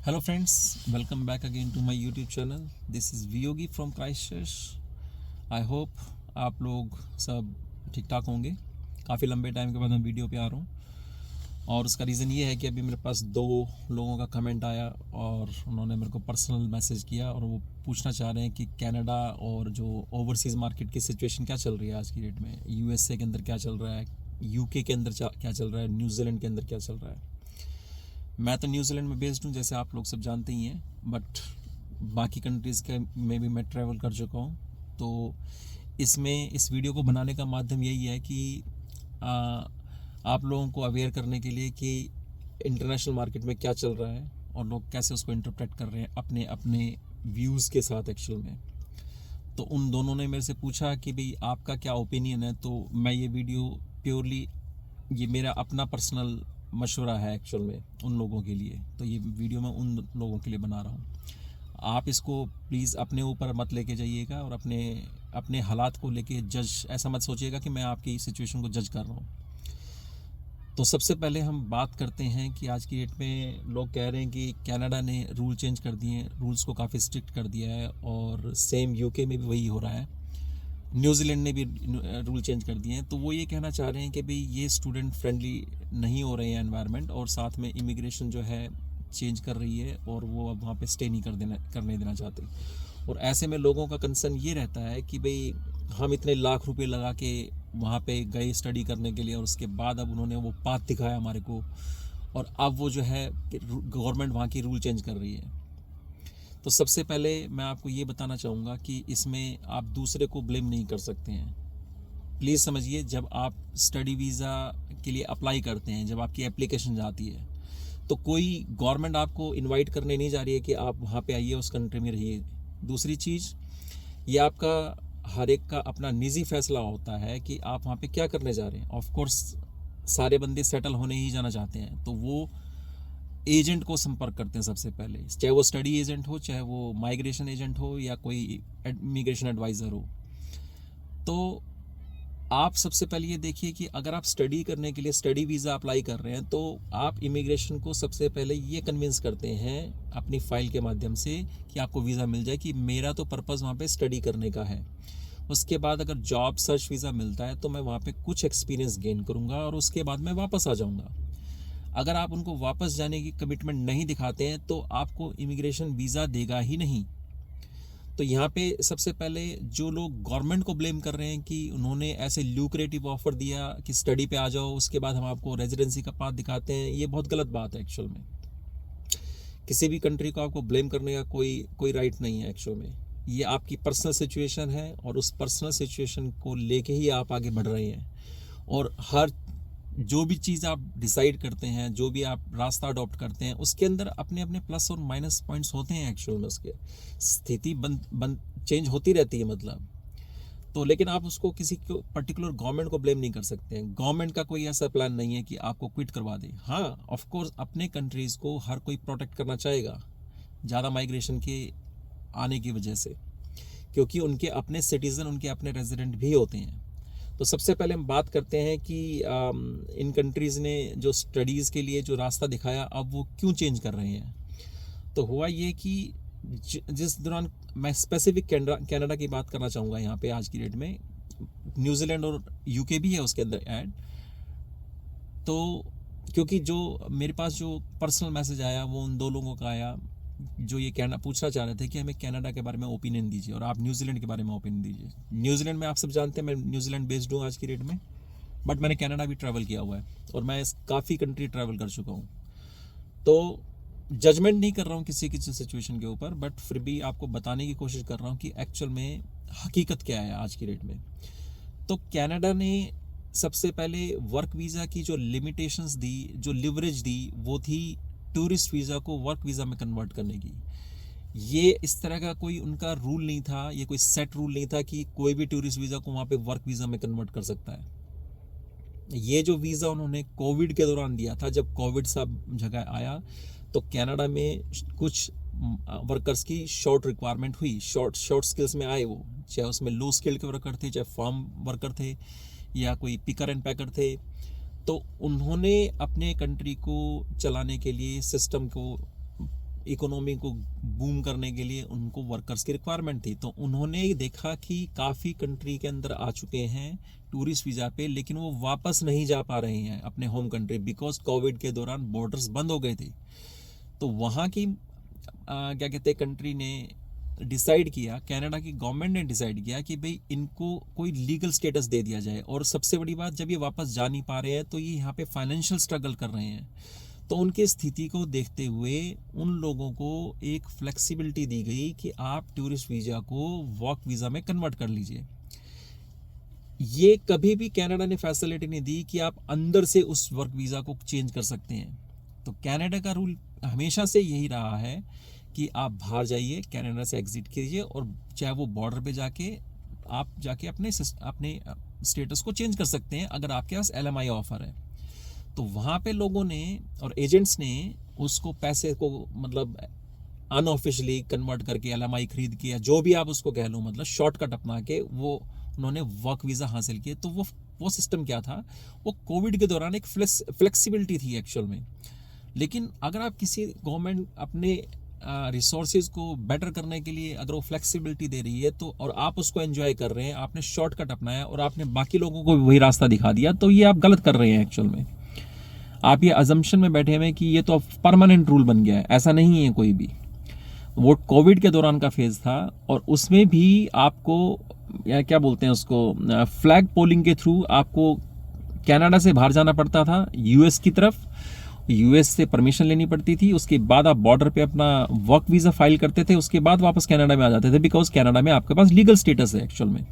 Hello friends, welcome back again to my YouTube channel. This is Viyogi from Christchurch. I hope आप लोग सब ठीक ठाक होंगे। काफ़ी लंबे टाइम के बाद मैं वीडियो पे आ रहा हूँ और उसका रीज़न ये है कि अभी मेरे पास दो लोगों का कमेंट आया और उन्होंने मेरे को पर्सनल मैसेज किया और वो पूछना चाह रहे हैं कि कनाडा और जो ओवरसीज़ मार्केट की सिचुएशन क्या चल रही है आज की डेट में, यूएसए के अंदर क्या चल रहा है, यूके के अंदर क्या चल रहा है, न्यूजीलैंड के अंदर क्या चल रहा है। मैं तो न्यूजीलैंड में बेस्ड हूँ, जैसे आप लोग सब जानते ही हैं, बट बाकी कंट्रीज़ के में भी मैं ट्रैवल कर चुका हूँ। तो इसमें इस वीडियो को बनाने का माध्यम यही है कि आप लोगों को अवेयर करने के लिए कि इंटरनेशनल मार्केट में क्या चल रहा है और लोग कैसे उसको इंटरप्रेट कर रहे हैं अपने अपने व्यूज़ के साथ एक्चुअल में। तो उन दोनों ने मेरे से पूछा कि भाई आपका क्या ओपिनियन है, तो मैं ये वीडियो प्योरली ये मेरा अपना पर्सनल मशवरा है एक्चुअल में उन लोगों के लिए। तो ये वीडियो मैं उन लोगों के लिए बना रहा हूँ। आप इसको प्लीज़ अपने ऊपर मत लेके जाइएगा और अपने अपने हालात को लेके जज ऐसा मत सोचिएगा कि मैं आपकी सिचुएशन को जज कर रहा हूँ। तो सबसे पहले हम बात करते हैं कि आज की डेट में लोग कह रहे हैं कि कनाडा ने रूल चेंज कर दिए हैं, रूल्स को काफ़ी स्ट्रिक्ट कर दिया है और सेम यूके में भी वही हो रहा है। न्यूजीलैंड ने भी रूल चेंज कर दिए हैं। तो वो ये कहना चाह रहे हैं कि भाई ये स्टूडेंट फ्रेंडली नहीं हो रहे हैं एनवायरनमेंट, और साथ में इमिग्रेशन जो है चेंज कर रही है और वो अब वहाँ पे स्टे नहीं करने देना चाहते। और ऐसे में लोगों का कंसर्न ये रहता है कि भाई हम इतने लाख रुपए लगा के वहाँ पे गए स्टडी करने के लिए और उसके बाद अब उन्होंने वो पाथ दिखाया हमारे को, और अब वो जो है गवर्नमेंट वहाँ की रूल चेंज कर रही है। तो सबसे पहले मैं आपको ये बताना चाहूँगा कि इसमें आप दूसरे को ब्लेम नहीं कर सकते हैं। प्लीज़ समझिए, जब आप स्टडी वीज़ा के लिए अप्लाई करते हैं, जब आपकी एप्लीकेशन जाती है, तो कोई गवर्नमेंट आपको इनवाइट करने नहीं जा रही है कि आप वहाँ पे आइए, उस कंट्री में रहिए। दूसरी चीज़, ये आपका हर एक का अपना निजी फैसला होता है कि आप वहाँ पे क्या करने जा रहे हैं। ऑफ कोर्स सारे बंदे सेटल होने ही जाना चाहते हैं, तो वो एजेंट को संपर्क करते हैं सबसे पहले, चाहे वो स्टडी एजेंट हो, चाहे वो माइग्रेशन एजेंट हो, या कोई इमिग्रेशन एडवाइज़र हो। तो आप सबसे पहले ये देखिए कि अगर आप स्टडी करने के लिए स्टडी वीज़ा अप्लाई कर रहे हैं, तो आप इमिग्रेशन को सबसे पहले ये कन्विंस करते हैं अपनी फ़ाइल के माध्यम से कि आपको वीज़ा मिल जाए, कि मेरा तो पर्पज़ वहाँ पे स्टडी करने का है। उसके बाद अगर जॉब सर्च वीज़ा मिलता है तो मैं वहाँ पे कुछ एक्सपीरियंस गेन करूँगा और उसके बाद मैं वापस आ जाऊँगा। अगर आप उनको वापस जाने की कमिटमेंट नहीं दिखाते हैं तो आपको इमिग्रेशन वीज़ा देगा ही नहीं। तो यहाँ पे सबसे पहले जो लोग गवर्नमेंट को ब्लेम कर रहे हैं कि उन्होंने ऐसे ल्यूक्रेटिव ऑफर दिया कि स्टडी पे आ जाओ, उसके बाद हम आपको रेजिडेंसी का पाथ दिखाते हैं, ये बहुत गलत बात है एक्चुअल में। किसी भी कंट्री को आपको ब्लेम करने का कोई राइट नहीं है एक्चुअल में। ये आपकी पर्सनल सिचुएशन है और उस पर्सनल सिचुएशन को लेके ही आप आगे बढ़ रहे हैं। और हर जो भी चीज़ आप डिसाइड करते हैं, जो भी आप रास्ता अडॉप्ट करते हैं, उसके अंदर अपने अपने प्लस और माइनस पॉइंट्स होते हैं एक्चुअल में। उसके स्थिति बन चेंज होती रहती है मतलब। तो लेकिन आप उसको किसी को पर्टिकुलर गवर्नमेंट को ब्लेम नहीं कर सकते हैं। गवर्नमेंट का कोई ऐसा प्लान नहीं है कि आपको क्विट करवा दे। हाँ, ऑफ कोर्स अपने कंट्रीज़ को हर कोई प्रोटेक्ट करना चाहेगा ज़्यादा माइग्रेशन के आने की वजह से, क्योंकि उनके अपने सिटीज़न, उनके अपने रेजिडेंट भी होते हैं। तो सबसे पहले हम बात करते हैं कि इन कंट्रीज़ ने जो स्टडीज़ के लिए जो रास्ता दिखाया, अब वो क्यों चेंज कर रहे हैं। तो हुआ ये कि जिस दौरान मैं स्पेसिफिक कनाडा की बात करना चाहूँगा यहाँ पे आज की डेट में, न्यूजीलैंड और यूके भी है उसके अंदर ऐड। तो क्योंकि जो मेरे पास जो पर्सनल मैसेज आया वो उन दो लोगों का आया जो ये कहना पूछना चाह रहे थे कि हमें कनाडा के बारे में ओपिनियन दीजिए और आप न्यूजीलैंड के बारे में ओपिनियन दीजिए। न्यूजीलैंड में आप सब जानते हैं मैं न्यूजीलैंड बेस्ड हूँ आज की डेट में, बट मैंने कनाडा भी ट्रैवल किया हुआ है और मैं काफ़ी कंट्री ट्रैवल कर चुका हूँ। तो जजमेंट नहीं कर रहा हूँ किसी किसी सिचुएशन के ऊपर, बट फिर भी आपको बताने की कोशिश कर रहा हूँ कि एक्चुअल में हकीकत क्या है आज की डेट में। तो कनाडा ने सबसे पहले वर्क वीज़ा की जो लिमिटेशंस दी, जो लिवरेज दी, वो थी टूरिस्ट वीज़ा को वर्क वीज़ा में कन्वर्ट करने की। ये इस तरह का कोई उनका रूल नहीं था, ये कोई सेट रूल नहीं था कि कोई भी टूरिस्ट वीज़ा को वहाँ पे वर्क वीज़ा में कन्वर्ट कर सकता है। ये जो वीज़ा उन्होंने कोविड के दौरान दिया था, जब कोविड सब जगह आया, तो कनाडा में कुछ वर्कर्स की शॉर्ट रिक्वायरमेंट हुई, शॉर्ट स्किल्स में आए वो, चाहे उसमें लो स्किल के वर्कर थे, चाहे फार्म वर्कर थे, या कोई पिकर एंड पैकर थे। तो उन्होंने अपने कंट्री को चलाने के लिए, सिस्टम को इकोनॉमी को बूम करने के लिए उनको वर्कर्स की रिक्वायरमेंट थी। तो उन्होंने देखा कि काफ़ी कंट्री के अंदर आ चुके हैं टूरिस्ट वीज़ा पे, लेकिन वो वापस नहीं जा पा रहे हैं अपने होम कंट्री, बिकॉज कोविड के दौरान बॉर्डर्स बंद हो गए थे। तो वहाँ की क्या कहते हैं, कंट्री ने डिसाइड किया, कनाडा की गवर्नमेंट ने डिसाइड किया कि भाई इनको कोई लीगल स्टेटस दे दिया जाए। और सबसे बड़ी बात, जब ये वापस जा नहीं पा रहे हैं तो ये यहाँ पे फाइनेंशियल स्ट्रगल कर रहे हैं। तो उनकी स्थिति को देखते हुए उन लोगों को एक फ्लेक्सिबिलिटी दी गई कि आप टूरिस्ट वीज़ा को वर्क वीज़ा में कन्वर्ट कर लीजिए। ये कभी भी कनाडा ने फैसिलिटी नहीं दी कि आप अंदर से उस वर्क वीज़ा को चेंज कर सकते हैं। तो कनाडा का रूल हमेशा से यही रहा है कि आप बाहर जाइए, कनाडा से एग्जिट कीजिए, और चाहे वो बॉर्डर पे जाके आप जाके अपने स्टेटस को चेंज कर सकते हैं अगर आपके पास LMI ऑफर है। तो वहाँ पे लोगों ने और एजेंट्स ने उसको पैसे को मतलब अनऑफिशियली कन्वर्ट करके LMI खरीद के, या जो भी आप उसको कह लो, मतलब शॉर्टकट अपना के वो उन्होंने वर्क वीज़ा हासिल किए। तो वो सिस्टम क्या था, वो कोविड के दौरान एक फ्लेक्सिबिलिटी थी एक्चुअल में। लेकिन अगर आप किसी गवर्नमेंट अपने रिसोर्सेज को बेटर करने के लिए अगर वो फ्लेक्सिबिलिटी दे रही है तो, और आप उसको एंजॉय कर रहे हैं, आपने शॉर्टकट अपनाया और आपने बाकी लोगों को वही रास्ता दिखा दिया, तो ये आप गलत कर रहे हैं एक्चुअल में। आप ये अजम्पशन में बैठे हुए कि ये तो अब परमानेंट रूल बन गया है, ऐसा नहीं है कोई भी। वो कोविड के दौरान का फेज था, और उसमें भी आपको या क्या बोलते हैं उसको, फ्लैग पोलिंग के थ्रू आपको कनाडा से बाहर जाना पड़ता था US की तरफ, US से परमिशन लेनी पड़ती थी। उसके बाद आप बॉर्डर पे अपना वर्क वीज़ा फाइल करते थे, उसके बाद वापस कनाडा में आ जाते थे, बिकॉज कनाडा में आपके पास लीगल स्टेटस है एक्चुअल में।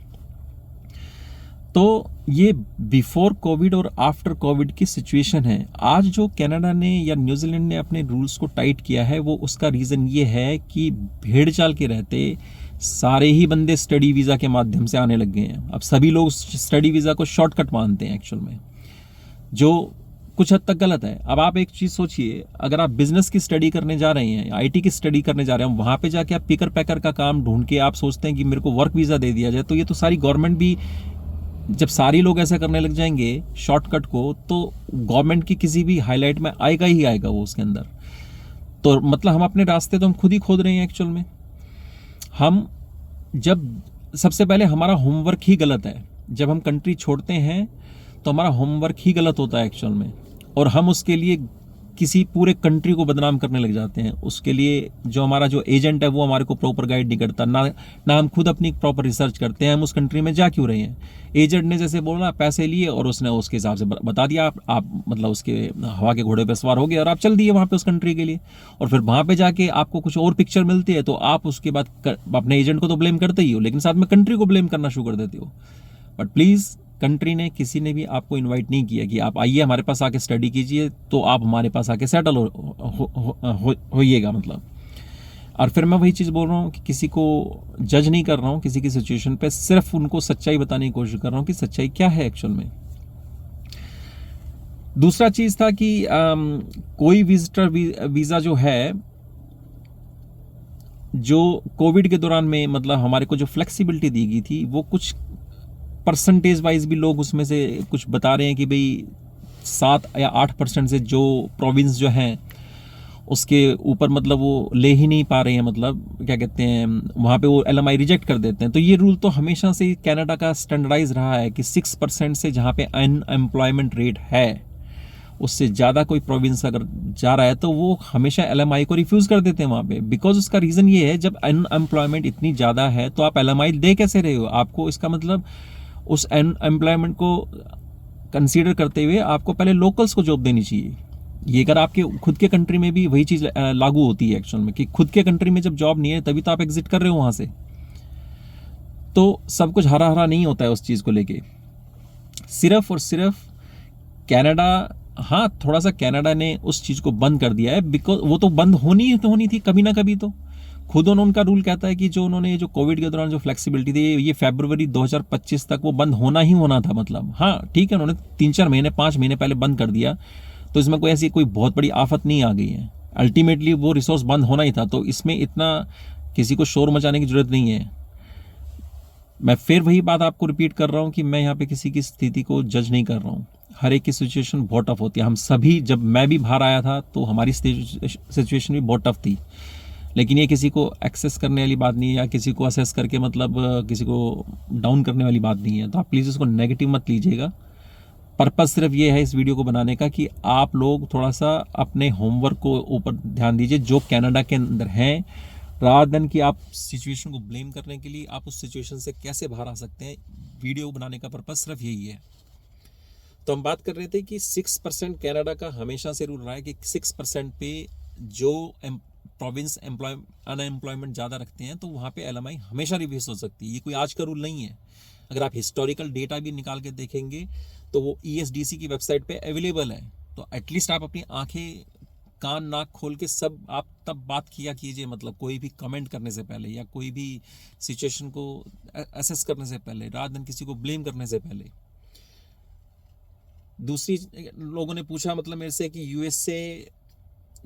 तो ये बिफोर कोविड और आफ्टर कोविड की सिचुएशन है। आज जो कनाडा ने या न्यूजीलैंड ने अपने रूल्स को टाइट किया है, वो उसका रीज़न ये है कि भेड़ चाल के रहते सारे ही बंदे स्टडी वीज़ा के माध्यम से आने लग गए हैं। अब सभी लोग स्टडी वीज़ा को शॉर्टकट मानते हैं एक्चुअल में, जो कुछ हद तक गलत है। अब आप एक चीज़ सोचिए, अगर आप बिजनेस की स्टडी करने जा रहे हैं, IT की स्टडी करने जा रहे हैं, वहाँ पे जाके आप पिकर पैकर का काम ढूंढ के आप सोचते हैं कि मेरे को वर्क वीज़ा दे दिया जाए, तो ये तो सारी गवर्नमेंट भी, जब सारी लोग ऐसा करने लग जाएंगे शॉर्टकट को, तो गवर्नमेंट की किसी भी हाईलाइट में आएगा ही आएगा वो उसके अंदर। तो मतलब हम अपने रास्ते तो हम खुद ही खोद रहे हैं एक्चुअल में। हम जब सबसे पहले हमारा होमवर्क ही गलत है, जब हम कंट्री छोड़ते हैं तो हमारा होमवर्क ही गलत होता है एक्चुअल में, और हम उसके लिए किसी पूरे कंट्री को बदनाम करने लग जाते हैं। उसके लिए जो हमारा जो एजेंट है वो हमारे को प्रॉपर गाइड नहीं करता, ना हम खुद अपनी प्रॉपर रिसर्च करते हैं हम उस कंट्री में जा क्यों रहे हैं। एजेंट ने जैसे बोला, पैसे लिए और उसने उसके हिसाब से बता दिया, आप मतलब उसके हवा के घोड़े पर सवार हो गए और आप चल दिए वहाँ पे उस कंट्री के लिए। और फिर वहाँ पे जाके आपको कुछ और पिक्चर मिलती है तो आप उसके बाद अपने एजेंट को तो ब्लेम करते ही हो, लेकिन साथ में कंट्री को ब्लेम करना शुरू कर देते हो। बट प्लीज़, कंट्री ने, किसी ने भी आपको इनवाइट नहीं किया कि आप आइए हमारे पास आके स्टडी कीजिए, तो आप हमारे पास आके सेटल होइएगा मतलब। और फिर मैं वही चीज़ बोल रहा हूँ कि किसी को जज नहीं कर रहा हूँ किसी की सिचुएशन पे, सिर्फ उनको सच्चाई बताने की कोशिश कर रहा हूँ कि सच्चाई क्या है एक्चुअल में। दूसरा चीज़ था कि कोई विजिटर वीज़ा जो है, जो कोविड के दौरान में मतलब हमारे को जो फ्लेक्सिबिलिटी दी गई थी, वो कुछ परसेंटेज वाइज भी लोग उसमें से कुछ बता रहे हैं कि भाई 7 या 8% से जो प्रोविंस जो हैं उसके ऊपर मतलब वो ले ही नहीं पा रहे हैं, मतलब क्या कहते हैं, वहाँ पे वो LMI रिजेक्ट कर देते हैं। तो ये रूल तो हमेशा से कनाडा का स्टैंडर्डाइज रहा है कि 6% से जहाँ पे अनएम्प्लॉयमेंट रेट है, उससे ज़्यादा कोई प्रोविंस अगर जा रहा है तो वो हमेशा LMI को रिफ्यूज़ कर देते हैं वहाँ पे। बिकॉज उसका रीज़न ये है, जब अनएम्प्लॉयमेंट इतनी ज़्यादा है तो आप LMI दे कैसे रहे हो। आपको इसका मतलब उस अनएम्प्लॉयमेंट को कंसीडर करते हुए आपको पहले लोकल्स को जॉब देनी चाहिए। ये अगर आपके खुद के कंट्री में भी वही चीज़ लागू होती है एक्चुअल में, कि खुद के कंट्री में जब जॉब नहीं है तभी तो आप एग्जिट कर रहे हो वहाँ से। तो सब कुछ हरा हरा नहीं होता है उस चीज़ को लेके। सिर्फ और सिर्फ कनाडा, हाँ थोड़ा सा कनाडा ने उस चीज़ को बंद कर दिया है, बिकॉज वो तो बंद होनी थी कभी ना कभी। तो खुद उनका रूल कहता है कि जो उन्होंने जो कोविड के दौरान जो फ्लेक्सिबिलिटी दी, ये फरवरी 2025 तक वो बंद होना ही होना था। मतलब हाँ ठीक है, उन्होंने 3-4 महीने 5 महीने पहले बंद कर दिया, तो इसमें कोई ऐसी कोई बहुत बड़ी आफत नहीं आ गई है। अल्टीमेटली वो रिसोर्स बंद होना ही था, तो इसमें इतना किसी को शोर मचाने की जरूरत नहीं है। मैं फिर वही बात आपको रिपीट कर रहा हूँ कि मैं यहाँ पे किसी की स्थिति को जज नहीं कर रहा हूँ। हर एक की सिचुएशन बहुत टफ होती है। हम सभी, जब मैं भी बाहर आया था तो हमारी सिचुएशन भी बहुत टफ थी, लेकिन ये किसी को एक्सेस करने वाली बात नहीं है, या किसी को असेस करके मतलब किसी को डाउन करने वाली बात नहीं है। तो आप प्लीज़ इसको नेगेटिव मत लीजिएगा। पर्पज़ सिर्फ ये है इस वीडियो को बनाने का कि आप लोग थोड़ा सा अपने होमवर्क को ऊपर ध्यान दीजिए जो कनाडा के अंदर हैं, रादर देन कि आप सिचुएशन को ब्लेम करने के लिए आप उस सिचुएशन से कैसे बाहर आ सकते हैं। वीडियो बनाने का पर्पज़ सिर्फ यही है। तो हम बात कर रहे थे कि 6% कनाडा का हमेशा से रूल रहा है कि 6% पे जो प्रोविंस अनएम्प्लॉयमेंट ज़्यादा रखते हैं तो वहाँ पे एलएमआई हमेशा रिव्यूज हो सकती है। ये कोई आज का रूल नहीं है। अगर आप हिस्टोरिकल डेटा भी निकाल के देखेंगे तो वो ESDC की वेबसाइट पे अवेलेबल है। तो एटलीस्ट आप अपनी आंखें कान नाक खोल के सब आप तब बात किया कीजिए, मतलब कोई भी कमेंट करने से पहले या कोई भी सिचुएशन को असेस करने से पहले, रात दिन किसी को ब्लेम करने से पहले। दूसरी, लोगों ने पूछा मतलब मेरे से कि USA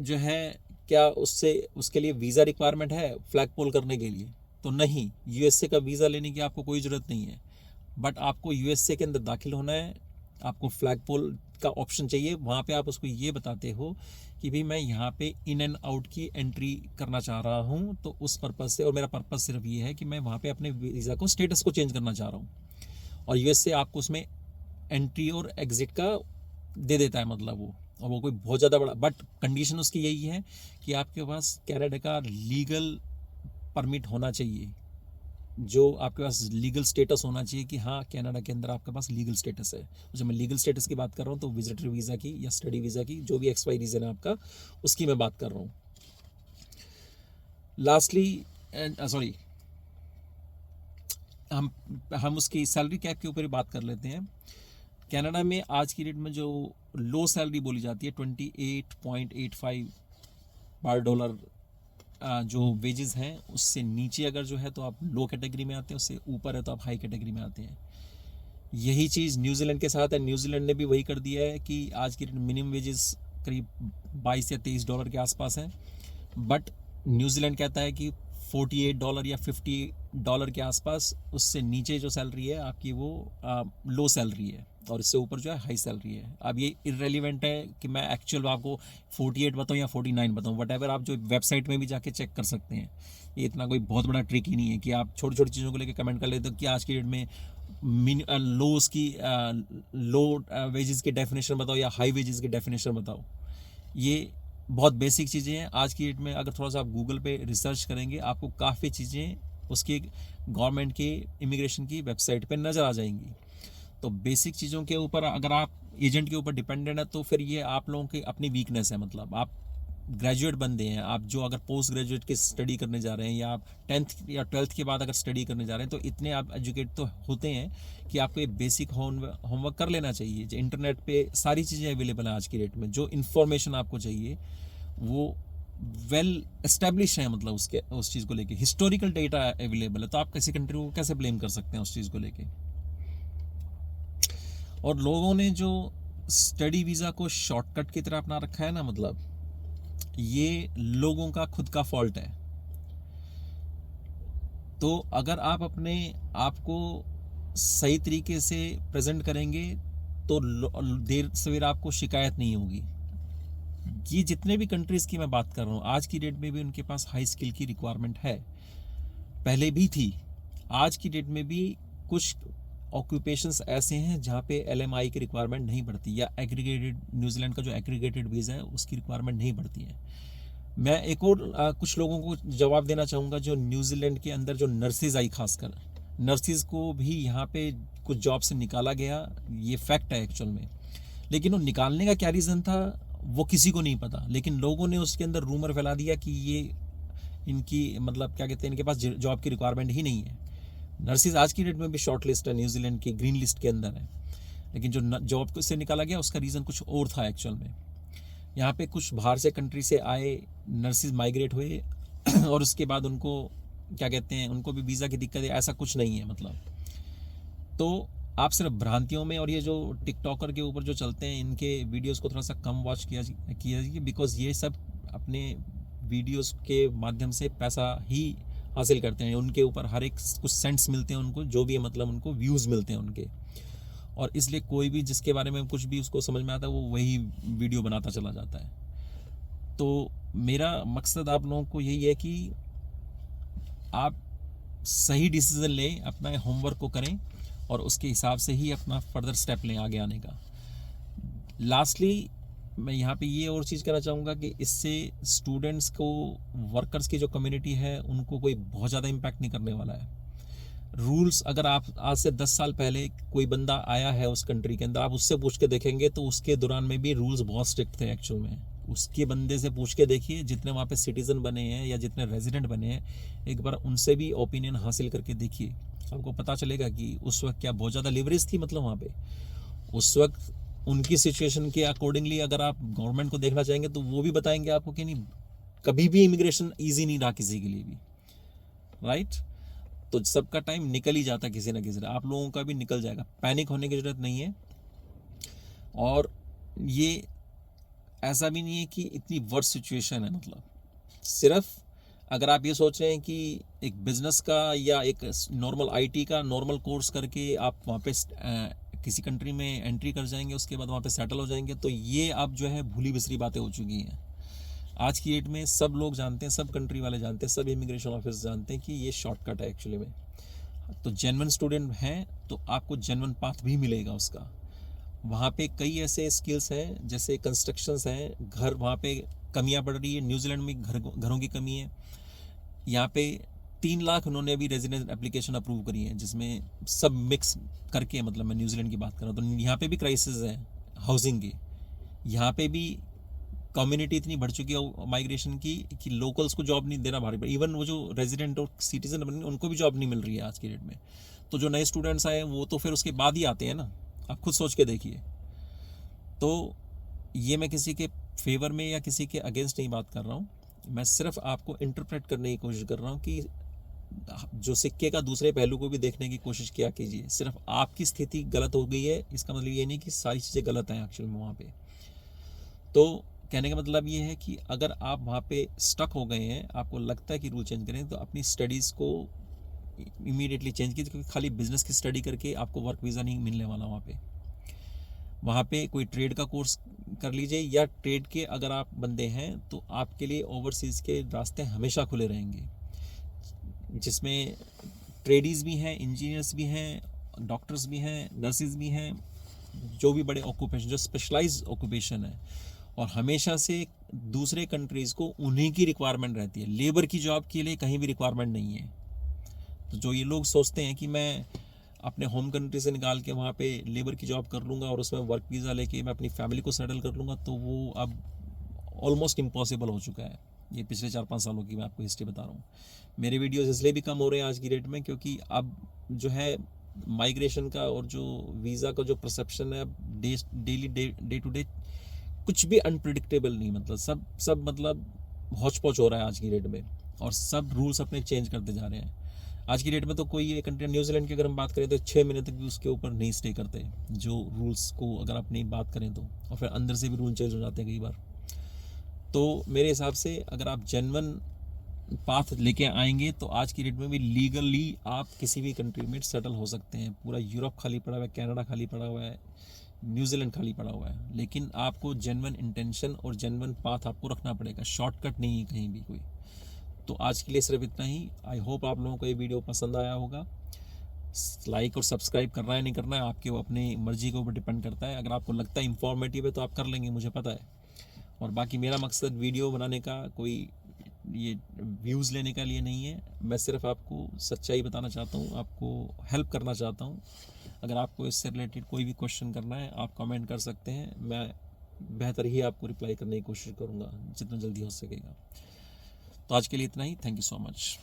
जो है क्या उसके लिए वीज़ा रिक्वायरमेंट है फ्लैग पोल करने के लिए? तो नहीं, USA का वीज़ा लेने की आपको कोई ज़रूरत नहीं है। बट आपको USA के अंदर दाखिल होना है, आपको फ्लैग पोल का ऑप्शन चाहिए। वहाँ पे आप उसको ये बताते हो कि भाई मैं यहाँ पे इन एंड आउट की एंट्री करना चाह रहा हूँ, तो उस पर्पज़ से, और मेरा पर्पज़ सिर्फ ये है कि मैं वहाँ पे अपने वीज़ा को स्टेटस को चेंज करना चाह रहा हूँ। और USA आपको उसमें एंट्री और एग्ज़िट का दे देता है, मतलब वो, और वो कोई बहुत ज़्यादा बड़ा, बट कंडीशन उसकी यही है कि आपके पास कनाडा का लीगल परमिट होना चाहिए, जो आपके पास लीगल स्टेटस होना चाहिए कि हाँ कनाडा के अंदर आपके पास लीगल स्टेटस है। जब मैं लीगल स्टेटस की बात कर रहा हूँ तो विजिटर वीज़ा की या स्टडी वीज़ा की, जो भी XY रीज़न है आपका, उसकी मैं बात कर रहा हूँ। लास्टली सॉरी, हम उसकी सैलरी कैप के ऊपर ही बात कर लेते हैं। कनाडा में आज की डेट में जो लो सैलरी बोली जाती है 28.85 पर डॉलर जो वेजेस हैं, उससे नीचे अगर जो है तो आप लो कैटेगरी में आते हैं, उससे ऊपर है तो आप हाई कैटेगरी में आते हैं। यही चीज़ न्यूजीलैंड के साथ है। न्यूजीलैंड ने भी वही कर दिया है कि आज की मिनिमम वेजेस करीब 22 या 23 डॉलर के आसपास हैं, बट न्यूजीलैंड कहता है कि $48 या $50 के आसपास, उससे नीचे जो सैलरी है आपकी वो लो सैलरी है, और इससे ऊपर जो है हाई सैलरी है। अब ये इररेलेवेंट है कि मैं एक्चुअल आपको 48 बताऊँ या 49 बताऊँ, वट आप जो वेबसाइट में भी जाके चेक कर सकते हैं। ये इतना कोई बहुत बड़ा ट्रिक ही नहीं है कि आप छोटी छोटी चीज़ों को लेकर कमेंट कर लेते हो कि आज की डेट में लोस की लो वेजेस की डेफिनेशन बताओ या हाई वेजेस की डेफिनेशन बताओ। ये बहुत बेसिक चीज़ें हैं। आज की डेट में अगर थोड़ा सा आप गूगल पे रिसर्च करेंगे, आपको काफ़ी चीज़ें उसकी गवर्नमेंट की इमिग्रेशन की वेबसाइट पे नज़र आ जाएंगी। तो बेसिक चीज़ों के ऊपर अगर आप एजेंट के ऊपर डिपेंडेंट है तो फिर ये आप लोगों की अपनी वीकनेस है। मतलब आप ग्रेजुएट बंदे हैं, आप जो अगर पोस्ट ग्रेजुएट की स्टडी करने जा रहे हैं या आप 10th या 12th के बाद अगर स्टडी करने जा रहे हैं, तो इतने आप एजुकेट तो होते हैं कि आपको ये बेसिक होमवर्क कर लेना चाहिए। जो इंटरनेट पे सारी चीज़ें अवेलेबल हैं आज की डेट में, जो इन्फॉर्मेशन आपको चाहिए वो वेल एस्टेब्लिश है, मतलब उस चीज़ को लेके हिस्टोरिकल डेटा अवेलेबल है। तो आप किसी कंट्री को कैसे ब्लेम कर सकते हैं उस चीज़ को लेके? और लोगों ने जो स्टडी वीज़ा को शॉर्टकट की तरह अपना रखा है ना, मतलब ये लोगों का खुद का फॉल्ट है। तो अगर आप अपने आप को सही तरीके से प्रेजेंट करेंगे तो देर सवेर आपको शिकायत नहीं होगी। ये जितने भी कंट्रीज़ की मैं बात कर रहा हूँ, आज की डेट में भी उनके पास हाई स्किल की रिक्वायरमेंट है, पहले भी थी। आज की डेट में भी कुछ ऑक्यूपेशंस ऐसे हैं जहाँ पे LMI की रिक्वायरमेंट नहीं पड़ती, या एग्रीगेटेड, न्यूजीलैंड का जो एग्रीगेटेड वीज़ा है उसकी रिक्वायरमेंट नहीं पड़ती है। मैं एक और कुछ लोगों को जवाब देना चाहूँगा जो न्यूजीलैंड के अंदर जो नर्सेज आई, खासकर नर्सेज को भी यहाँ पे कुछ जॉब से निकाला गया, ये फैक्ट है एक्चुअल में। लेकिन वो निकालने का क्या रीज़न था वो किसी को नहीं पता, लेकिन लोगों ने उसके अंदर रूमर फैला दिया कि ये इनकी मतलब क्या कहते हैं, इनके पास जॉब की रिक्वायरमेंट ही नहीं है। नर्सेज आज की डेट में भी शॉर्ट लिस्ट है, न्यूजीलैंड की ग्रीन लिस्ट के अंदर है, लेकिन जो जॉब से निकाला गया उसका रीज़न कुछ और था एक्चुअल में। यहाँ पे कुछ बाहर से कंट्री से आए नर्सेज माइग्रेट हुए और उसके बाद उनको क्या कहते हैं, उनको भी वीज़ा की दिक्कत है, ऐसा कुछ नहीं है। मतलब तो आप सिर्फ भ्रांतियों में, और ये जो टिकटॉकर के ऊपर जो चलते हैं इनके वीडियोस को थोड़ा सा कम वॉच किया बिकॉज ये सब अपने वीडियोस के माध्यम से पैसा ही हासिल करते हैं, उनके ऊपर हर एक कुछ सेंट्स मिलते हैं उनको, जो भी है मतलब उनको व्यूज़ मिलते हैं उनके, और इसलिए कोई भी जिसके बारे में कुछ भी उसको समझ में आता है वो वही वीडियो बनाता चला जाता है। तो मेरा मकसद आप लोगों को यही है कि आप सही डिसीज़न लें, अपना होमवर्क को करें और उसके हिसाब से ही अपना फर्दर स्टेप लें आगे आने का। लास्टली मैं यहाँ पे ये और चीज़ कहना चाहूँगा कि इससे स्टूडेंट्स को, वर्कर्स की जो कम्युनिटी है उनको कोई बहुत ज़्यादा इम्पैक्ट नहीं करने वाला है। रूल्स, अगर आप आज से 10 साल पहले कोई बंदा आया है उस कंट्री के अंदर, आप उससे पूछ के देखेंगे तो उसके दौरान में भी रूल्स बहुत स्ट्रिक्ट थे एक्चुअल में। उसके बंदे से पूछ के देखिए, जितने वहाँ पे सिटीज़न बने हैं या जितने रेजिडेंट बने हैं, एक बार उनसे भी ओपिनियन हासिल करके देखिए, आपको पता चलेगा कि उस वक्त क्या बहुत ज़्यादा लिवरेज थी मतलब वहाँ पे उस वक्त। उनकी सिचुएशन के अकॉर्डिंगली अगर आप गवर्नमेंट को देखना चाहेंगे तो वो भी बताएंगे आपको कि नहीं, कभी भी इमिग्रेशन ईजी नहीं रहा किसी के लिए भी, राइट। तो सबका टाइम निकल ही जाता है किसी ना किसी, आप लोगों का भी निकल जाएगा, पैनिक होने की ज़रूरत नहीं है। और ये ऐसा भी नहीं है कि इतनी वर्स्ट सिचुएशन है, मतलब सिर्फ अगर आप ये सोच रहे हैं कि एक बिज़नेस का या एक नॉर्मल आईटी का नॉर्मल कोर्स करके आप वहाँ पे किसी कंट्री में एंट्री कर जाएंगे, उसके बाद वहाँ पे सेटल हो जाएंगे, तो ये अब जो है भूली बिसरी बातें हो चुकी हैं। आज की डेट में सब लोग जानते हैं, सब कंट्री वाले जानते हैं, सब इमिग्रेशन ऑफिस जानते हैं कि ये शॉर्टकट है एक्चुअली में। तो जेन्युइन स्टूडेंट हैं तो आपको जेन्युइन पाथ भी मिलेगा उसका। वहाँ पे कई ऐसे स्किल्स हैं, जैसे कंस्ट्रक्शंस हैं, घर वहाँ पे कमियाँ पड़ रही है, न्यूजीलैंड में घरों की कमी है। यहाँ पे 3 लाख उन्होंने अभी रेजिडेंस एप्लीकेशन अप्रूव करी है, जिसमें सब मिक्स करके, मतलब मैं न्यूजीलैंड की बात कर रहा हूँ। तो यहाँ पे भी क्राइसिस है हाउसिंग की, यहाँ पे भी कम्युनिटी इतनी बढ़ चुकी है माइग्रेशन की कि लोकल्स को जॉब नहीं देना भारी पड़ा। इवन वो जो रेजिडेंट और सिटीजन बने उनको भी जॉब नहीं मिल रही है आज की डेट में। तो जो नए स्टूडेंट्स आए वो तो फिर उसके बाद ही आते हैं ना, आप खुद सोच के देखिए। तो ये मैं किसी के फेवर में या किसी के अगेंस्ट नहीं बात कर रहा हूँ, मैं सिर्फ आपको इंटरप्रेट करने की कोशिश कर रहा हूँ कि जो सिक्के का दूसरे पहलू को भी देखने की कोशिश किया कीजिए। सिर्फ आपकी स्थिति गलत हो गई है इसका मतलब ये नहीं कि सारी चीज़ें गलत हैं एक्चुअल में वहाँ पे। तो कहने का मतलब ये है कि अगर आप वहाँ पे स्टक हो गए हैं, आपको लगता है कि रूल चेंज करें, तो अपनी स्टडीज़ को इमीडिएटली चेंज कीजिए, क्योंकि खाली बिजनेस की स्टडी करके आपको वर्क वीज़ा नहीं मिलने वाला वहाँ पे। वहाँ पे कोई ट्रेड का कोर्स कर लीजिए, या ट्रेड के अगर आप बंदे हैं तो आपके लिए ओवरसीज़ के रास्ते हमेशा खुले रहेंगे, जिसमें ट्रेडीज़ भी हैं, इंजीनियर्स भी हैं, डॉक्टर्स भी हैं, नर्सिस भी हैं, जो भी बड़े ऑक्यूपेशन, जो स्पेशलाइज ऑक्यूपेशन है। और हमेशा से दूसरे कंट्रीज़ को उन्हीं की रिक्वायरमेंट रहती है, लेबर की जॉब के लिए कहीं भी रिक्वायरमेंट नहीं है। तो जो ये लोग सोचते हैं कि मैं अपने होम कंट्री से निकाल के वहाँ पे लेबर की जॉब कर लूँगा और उसमें वर्क वीज़ा लेके मैं अपनी फैमिली को सेटल कर लूँगा, तो वो अब ऑलमोस्ट इम्पॉसिबल हो चुका है। ये पिछले 4-5 सालों की मैं आपको हिस्ट्री बता रहा हूँ। मेरे वीडियोस इसलिए भी कम हो रहे हैं आज की डेट में, क्योंकि अब जो है माइग्रेशन का और जो वीज़ा का जो परसेप्शन है, डेली डे टू डे कुछ भी अनप्रिडिक्टेबल नहीं, मतलब सब मतलब हौच पौच हो रहा है आज की डेट में, और सब रूल्स अपने चेंज करते जा रहे हैं। आज की डेट में तो कोई ये कंट्री, न्यूजीलैंड की अगर हम बात करें तो 6 महीने तक भी उसके ऊपर नहीं स्टे करते, जो रूल्स को अगर अपनी बात करें तो, और फिर अंदर से भी रूल चेंज हो जाते हैं कई बार। तो मेरे हिसाब से अगर आप जेन्युइन पाथ लेके आएंगे तो आज की डेट में भी लीगली आप किसी भी कंट्री में सेटल हो सकते हैं। पूरा यूरोप खाली पड़ा हुआ है, कनाडा खाली पड़ा हुआ है, न्यूजीलैंड खाली पड़ा हुआ है, लेकिन आपको जेन्युइन इंटेंशन और जेन्युइन पाथ आपको रखना पड़ेगा, शॉर्टकट नहीं है कहीं भी कोई। तो आज के लिए सिर्फ इतना ही। आई होप आप लोगों को ये वीडियो पसंद आया होगा। लाइक और सब्सक्राइब करना है नहीं करना है आपके अपनी मर्जी के ऊपर डिपेंड करता है। अगर आपको लगता है इंफॉर्मेटिव है तो आप कर लेंगे, मुझे पता है। और बाकी मेरा मकसद वीडियो बनाने का कोई ये व्यूज़ लेने का लिए नहीं है, मैं सिर्फ आपको सच्चाई बताना चाहता हूँ, आपको हेल्प करना चाहता हूँ। अगर आपको इससे रिलेटेड कोई भी क्वेश्चन करना है आप कमेंट कर सकते हैं, मैं बेहतर ही आपको रिप्लाई करने की कोशिश करूँगा जितना जल्दी हो सकेगा। तो आज के लिए इतना ही। Thank you so much.